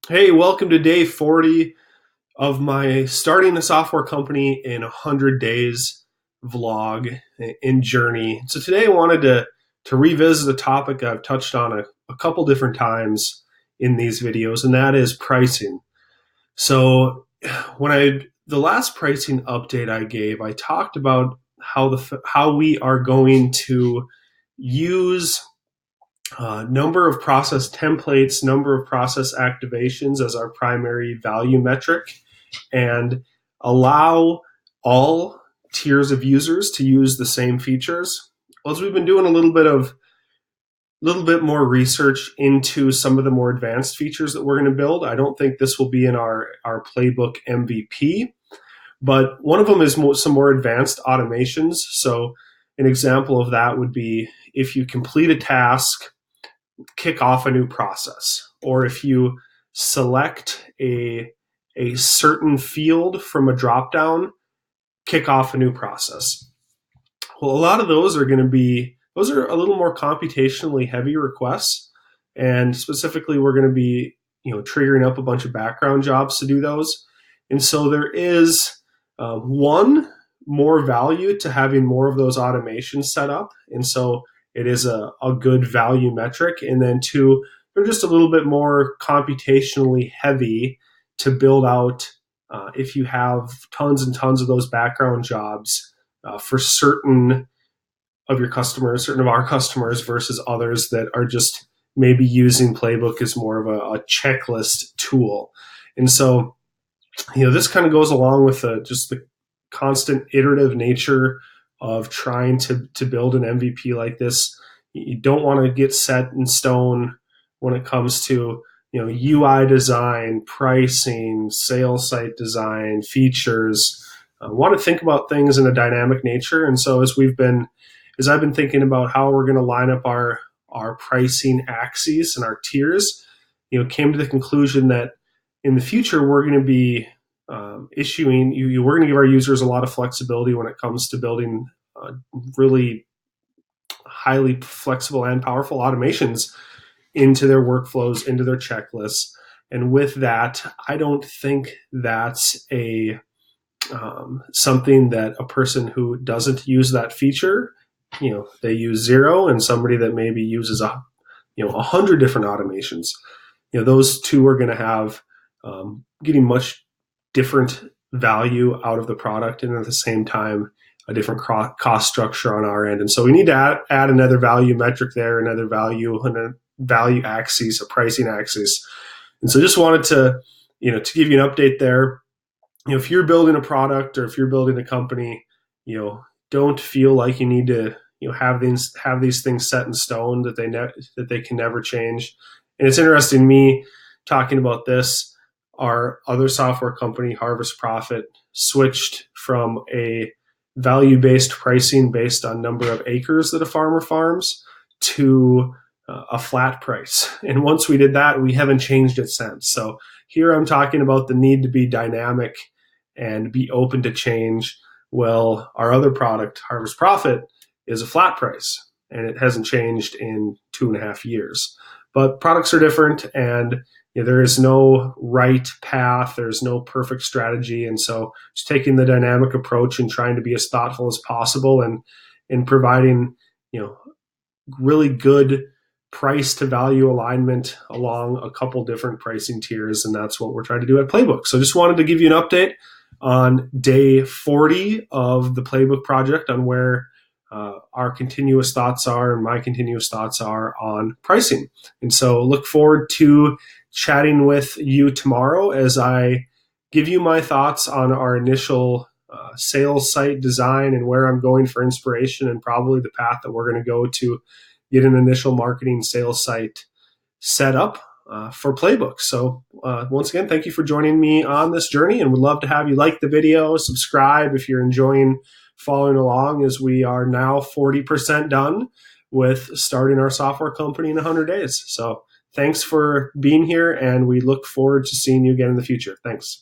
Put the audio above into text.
Hey, welcome to day 40 of my starting a software company in 100 days vlog and journey. So today I wanted to revisit a topic I've touched on a couple different times in these videos, and that is pricing. So the last pricing update I gave, I talked about how we are going to use number of process templates, number of process activations as our primary value metric, and allow all tiers of users to use the same features. Well, as we've been doing a little bit more research into some of the more advanced features that we're going to build. I don't think this will be in our Playbook MVP, but one of them is some more advanced automations. So an example of that would be if you complete a task, kick off a new process. Or if you select a certain field from a dropdown, kick off a new process. Well, a lot of those are a little more computationally heavy requests. And specifically, we're going to be, triggering up a bunch of background jobs to do those. And so there is one, more value to having more of those automations set up. And so it is a good value metric. And then two, they're just a little bit more computationally heavy to build out if you have tons and tons of those background jobs for certain of your customers, certain of our customers versus others that are just maybe using Playbook as more of a checklist tool. And so, this kind of goes along with just the constant iterative nature of trying to build an MVP like this. You don't want to get set in stone when it comes to UI design, pricing, sales site design, features. Want to think about things in a dynamic nature. And so as I've been thinking about how we're going to line up our pricing axes and our tiers, came to the conclusion that in the future we're going to be we're going to give our users a lot of flexibility when it comes to building really highly flexible and powerful automations into their workflows, into their checklists. And with that, I don't think that's a something that a person who doesn't use that feature, they use zero, and somebody that maybe uses 100 different automations, those two are going to have getting much different value out of the product, and at the same time a different cost structure on our end. And so we need to add another value metric there, another value axis, a pricing axis. And so just wanted to give you an update there. If you're building a product or if you're building a company, don't feel like you need to have these things set in stone that they can never change. And it's interesting, me talking about this. Our other software company, Harvest Profit, switched from a value-based pricing based on number of acres that a farmer farms to a flat price. And once we did that, we haven't changed it since. So here I'm talking about the need to be dynamic and be open to change. Well, our other product, Harvest Profit, is a flat price, and it hasn't changed in 2.5 years. But products are different, and there is no right path. There's no perfect strategy. And so just taking the dynamic approach and trying to be as thoughtful as possible and providing, really good price to value alignment along a couple different pricing tiers. And that's what we're trying to do at Playbook. So just wanted to give you an update on day 40 of the Playbook project on where our continuous thoughts are and my continuous thoughts are on pricing. And so look forward to chatting with you tomorrow as I give you my thoughts on our initial sales site design and where I'm going for inspiration and probably the path that we're going to go to get an initial marketing sales site set up for Playbook. So once again, thank you for joining me on this journey, and would love to have you like the video, subscribe if you're enjoying following along, as we are now 40% done with starting our software company in 100 days. So thanks for being here, and we look forward to seeing you again in the future. Thanks.